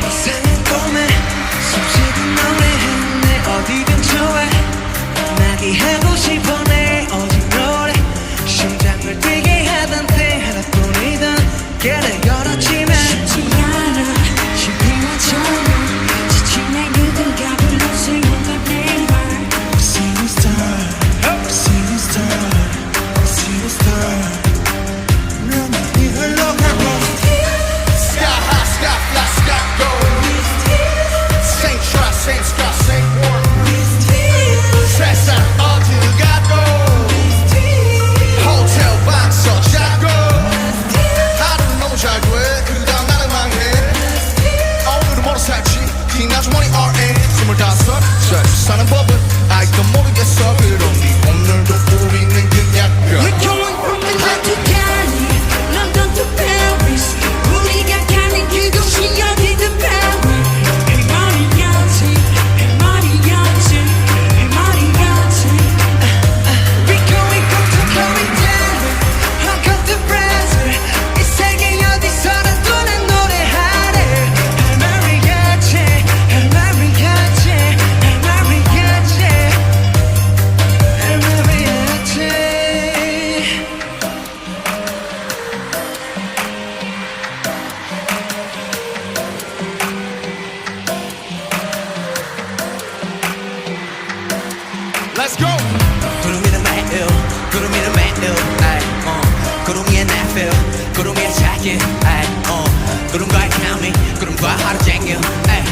이상한 꿈에 숨쉬는 노래해 내 어디든 좋아 나게 하고 싶어 내 오직 노래 심장을 뛰게 하던 때 하나뿐이던 길을 걸었지만 쉽지 않아 실패하잖아 지친 내 누군가 불러서 용감 내말 See the star, see the star, see the star 난 이걸 흘러가고 Sky high, sky fly, sky gold. Same try, same sky, same war. 세상 어디 가도 호텔 방서 자고 하루는 너무 잘 돼, 그 다음 나는 망해. 오늘은 뭐로 살지, 긴 아주머니 RN 25살 사는 법은 아직도 모르겠어. 그러니 오늘도 우리는 그냥 We're going from London to Cali, London to Paris. 우리가 가는 그곳이 어디든 Paris. 할 말이야지, 할 말이야지, 할 말이야지. We're going from Tokyo down Hong Kong to Brazil 이 세계 어디서라도 난 노래하래 할 말이야지 할 말이야지 할 말이야지 할 말이야지 Let's go. 구름이는 매일 구름이는 매일 아이 구름 위에 내 feel 구름 위에 자기 아이 구름과의 케미 구름과 하루 쟁여 아이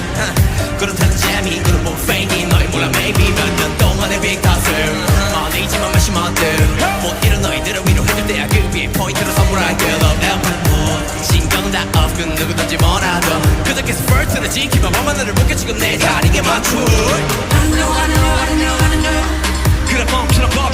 구름 타는 재미 구름 못 fake 너희 몰라 maybe 몇 년 동안의 big hustle 아니지만 마시만들 못 잃은 너희들을 위로해줄 때야 그 위에 포인트로 선물할게 love everyone 신경은 다 off 그 누구든지 원하던 그저 계속 first를 지키면 밤하늘을 묶여지고 내 자리에 맞춰 I know, I know, I know, I know. 그래 멈추는 법